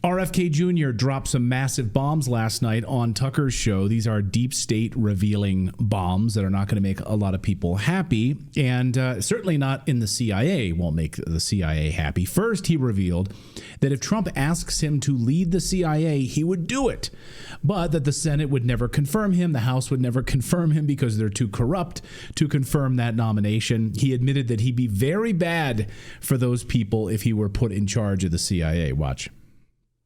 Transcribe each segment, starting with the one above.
RFK Jr. dropped some massive bombs last night on Tucker's show. These are deep state revealing bombs that are not going to make a lot of people happy, and certainly not in the CIA. Won't make the CIA happy. First, he revealed that if Trump asks him to lead the CIA, he would do it, but that the Senate would never confirm him. The House would never confirm him because they're too corrupt to confirm that nomination. He admitted that he'd be very bad for those people if he were put in charge of the CIA. Watch.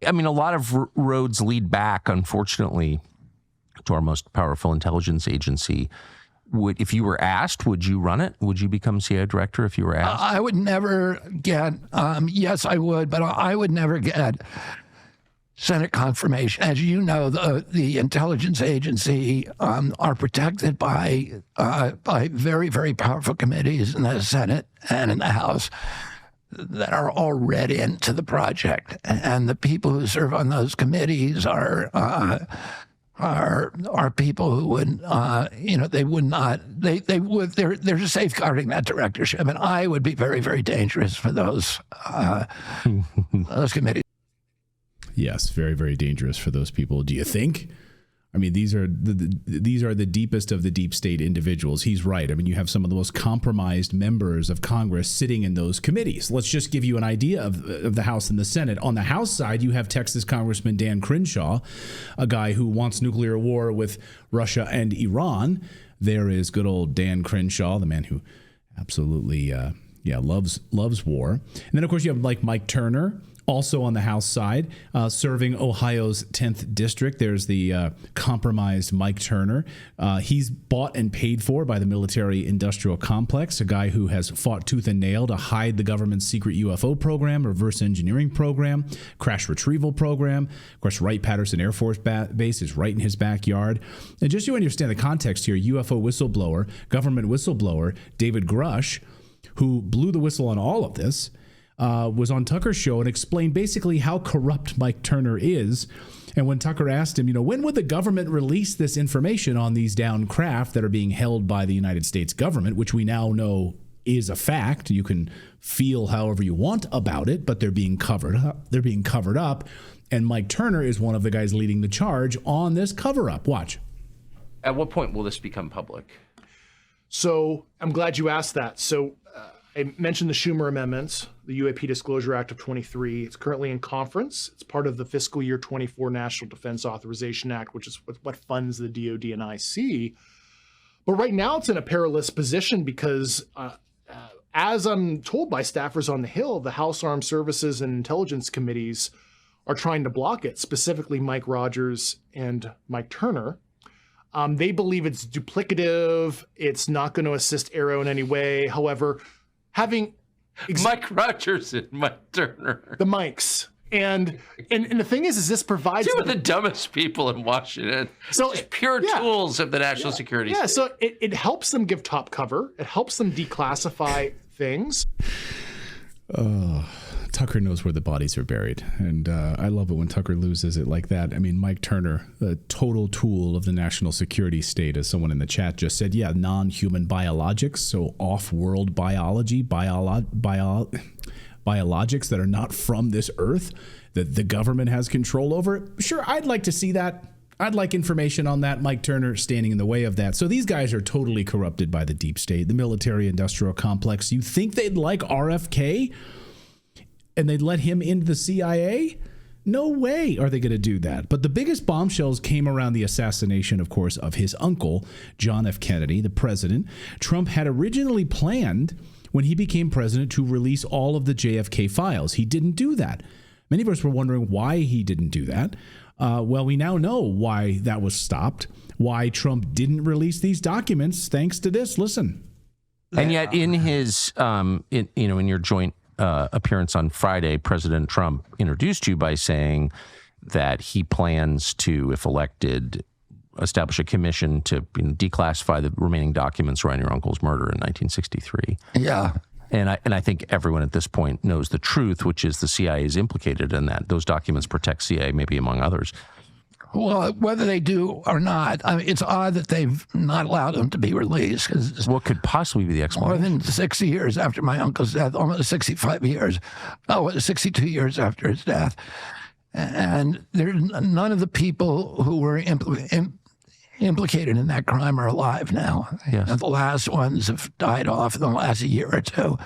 I mean, a lot of roads lead back, unfortunately, to our most powerful intelligence agency. If you were asked, would you run it? Would you become CIA director if you were asked? I would never get, yes, I would, but I would never get Senate confirmation. As you know, the intelligence agency are protected by very, very powerful committees in the Senate and in the House that are all read into the project, and the people who serve on those committees are people who would, they would not, they're just safeguarding that directorship, and I would be very, very dangerous for those committees. Yes, very, very dangerous for those people. Do you think? I mean, these are the deepest of the deep state individuals. He's right. I mean, you have some of the most compromised members of Congress sitting in those committees. Let's just give you an idea of the House and the Senate. On the House side, you have Texas Congressman Dan Crenshaw, a guy who wants nuclear war with Russia and Iran. There is good old Dan Crenshaw, the man who absolutely, loves war. And then, of course, you have like Mike Turner, also on the House side, serving Ohio's 10th district. There's the compromised Mike Turner. He's bought and paid for by the military-industrial complex, a guy who has fought tooth and nail to hide the government's secret UFO program, reverse engineering program, crash retrieval program. Of course, Wright-Patterson Air Force Base is right in his backyard. And just so you understand the context here, UFO whistleblower, government whistleblower, David Grush, who blew the whistle on all of this, was on Tucker's show and explained basically how corrupt Mike Turner is. And when Tucker asked him, when would the government release this information on these downed craft that are being held by the United States government, which we now know is a fact. You can feel however you want about it, but they're being covered up. They're being covered up. And Mike Turner is one of the guys leading the charge on this cover up. Watch. At what point will this become public? So I'm glad you asked that. So I mentioned the Schumer amendments, the UAP Disclosure Act of 23. It's currently in conference. It's part of the fiscal year 24 National Defense Authorization Act, which is what funds the DoD and IC. But right now it's in a perilous position because, as I'm told by staffers on the Hill, the House Armed Services and Intelligence Committees are trying to block it, specifically Mike Rogers and Mike Turner. They believe it's duplicative. It's not going to assist Arrow in any way. However, having Mike Rogers and Mike Turner, the mics, and the thing is this provides two of the dumbest people in Washington. So just pure tools of the national security state. So it helps them give top cover. It helps them declassify things. Tucker knows where the bodies are buried, and I love it when Tucker loses it like that. I mean, Mike Turner, the total tool of the national security state, as someone in the chat just said, non-human biologics, so off-world biology, biologics that are not from this earth, that the government has control over. Sure, I'd like to see that. I'd like information on that. Mike Turner standing in the way of that. So these guys are totally corrupted by the deep state, the military-industrial complex. You think they'd like RFK? And they'd let him into the CIA? No way are they going to do that. But the biggest bombshells came around the assassination, of course, of his uncle, John F. Kennedy, the president. Trump had originally planned, when he became president, to release all of the JFK files. He didn't do that. Many of us were wondering why he didn't do that. Well, we now know why that was stopped, why Trump didn't release these documents, thanks to this. Listen. And yet in his, in your joint appearance on Friday, President Trump introduced you by saying that he plans to, if elected, establish a commission to declassify the remaining documents around your uncle's murder in 1963. Yeah. And I think everyone at this point knows the truth, which is the CIA is implicated in that. Those documents protect CIA, maybe among others. Well, whether they do or not, I mean, it's odd that they've not allowed them to be released. What could possibly be the explanation? More than 60 years after my uncle's death, almost 65 years, 62 years after his death. And none of the people who were implicated in that crime are alive now. Yes. And the last ones have died off in the last year or two.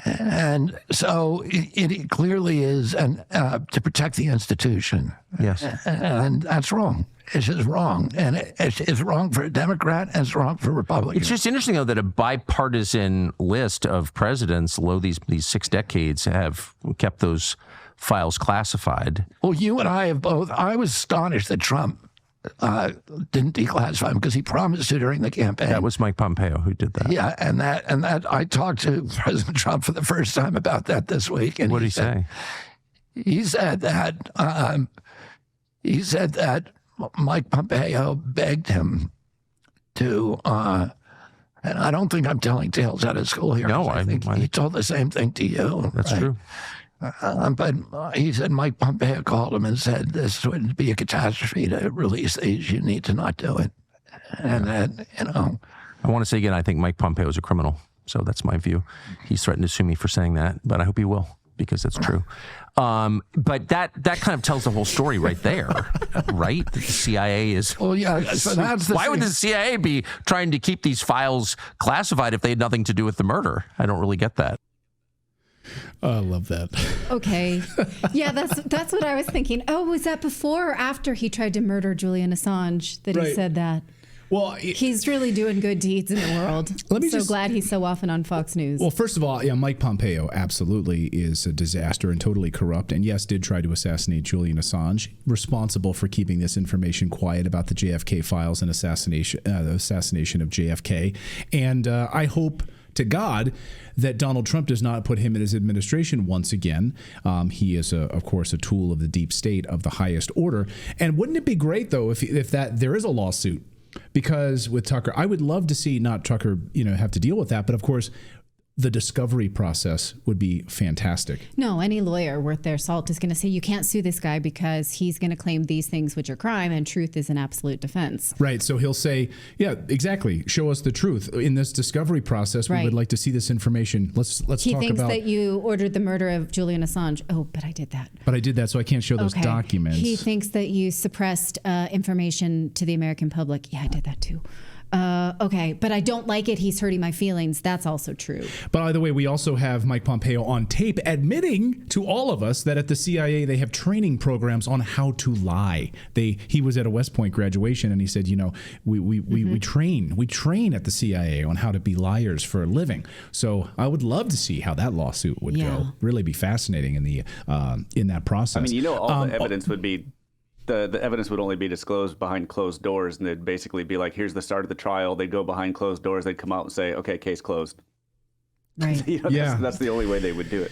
And so it clearly is to protect the institution. Yes. And that's wrong. It's just wrong. And it's wrong for a Democrat and it's wrong for Republicans. It's just interesting, though, that a bipartisan list of presidents, these 6 decades, have kept those files classified. Well, you and I have both. I was astonished that Trump didn't declassify them because he promised to during the campaign. That was Mike Pompeo who did that. Yeah, and that I talked to President Trump for the first time about that this week. And what did he say? He said that Mike Pompeo begged him to, and I don't think I'm telling tales out of school here. No, I think he told the same thing to you. That's right? true. But he said Mike Pompeo called him and said this would be a catastrophe to release these. You need to not do it. And that, I want to say again, I think Mike Pompeo is a criminal. So that's my view. He's threatened to sue me for saying that, but I hope he will, because that's true. But that kind of tells the whole story right there, right? The CIA is. Well, yeah. So that's why would the CIA be trying to keep these files classified if they had nothing to do with the murder? I don't really get that. I love that. Okay. Yeah, that's what I was thinking. Oh, was that before or after he tried to murder Julian Assange that he said that? Well, he's really doing good deeds in the world. Glad he's so often on Fox News. Well, first of all, yeah, Mike Pompeo absolutely is a disaster and totally corrupt, and yes, did try to assassinate Julian Assange, responsible for keeping this information quiet about the JFK files and the assassination of JFK. And I hope to God that Donald Trump does not put him in his administration once again. He is, of course, a tool of the deep state of the highest order. And wouldn't it be great, though, if there is a lawsuit? Because with Tucker, I would love to see not Tucker, have to deal with that. But of course, the discovery process would be fantastic. No, any lawyer worth their salt is going to say you can't sue this guy because he's going to claim these things which are crime and truth is an absolute defense. Right. So he'll say, yeah, exactly. Show us the truth. In this discovery process, we would like to see this information. Let's talk about. He thinks that you ordered the murder of Julian Assange. Oh, but I did that. But I did that, so I can't show those documents. He thinks that you suppressed information to the American public. Yeah, I did that too. Okay, but I don't like it. He's hurting my feelings. That's also true. But by the way, we also have Mike Pompeo on tape admitting to all of us that at the CIA they have training programs on how to lie. He was at a West Point graduation and he said, we train at the CIA on how to be liars for a living. So I would love to see how that lawsuit would go. Really be fascinating in that process. I mean, all the evidence would be. The evidence would only be disclosed behind closed doors, and they'd basically be like, here's the start of the trial. They'd go behind closed doors. They'd come out and say, okay, case closed. Right. That's the only way they would do it.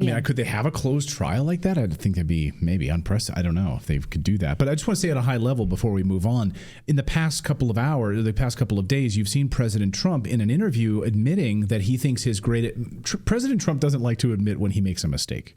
I mean, could they have a closed trial like that? I think that'd be maybe unprecedented. I don't know if they could do that. But I just want to say at a high level before we move on, in the past couple of hours, the past couple of days, you've seen President Trump in an interview admitting that he thinks President Trump doesn't like to admit when he makes a mistake.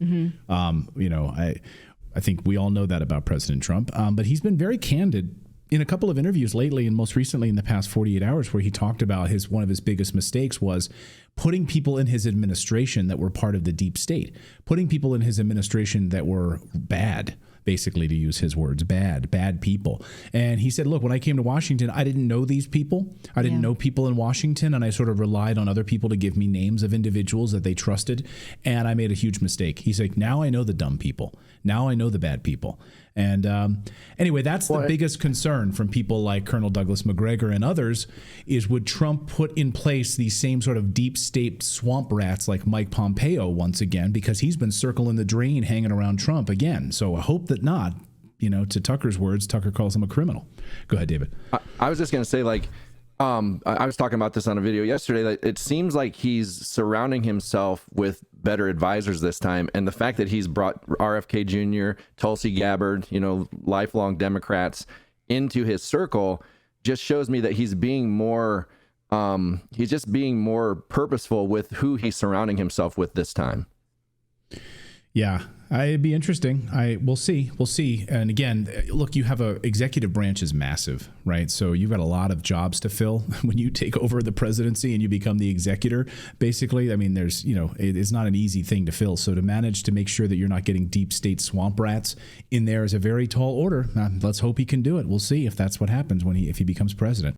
I think we all know that about President Trump, but he's been very candid in a couple of interviews lately, and most recently in the past 48 hours, where he talked about one of his biggest mistakes was putting people in his administration that were part of the deep state, putting people in his administration that were bad, basically, to use his words, bad people. And he said, look, when I came to Washington, I didn't know these people. I didn't know people in Washington, and I sort of relied on other people to give me names of individuals that they trusted, and I made a huge mistake. He's like, now I know the dumb people. Now I know the bad people. And anyway, that's the biggest concern from people like Colonel Douglas Macgregor and others is would Trump put in place these same sort of deep state swamp rats like Mike Pompeo once again, because he's been circling the drain hanging around Trump again. So I hope that not. To Tucker's words, Tucker calls him a criminal. Go ahead, David. I was just going to say, I was talking about this on a video yesterday, that it seems like he's surrounding himself with better advisors this time. And the fact that he's brought RFK Jr., Tulsi Gabbard, lifelong Democrats into his circle just shows me that he's being more, he's just being more purposeful with who he's surrounding himself with this time. Yeah, it'd be interesting. We'll see. We'll see. And again, look, you have executive branch is massive, right? So you've got a lot of jobs to fill when you take over the presidency and you become the executor. Basically, I mean, there's, it's not an easy thing to fill. So to manage to make sure that you're not getting deep state swamp rats in there is a very tall order. Let's hope he can do it. We'll see if that's what happens if he becomes president.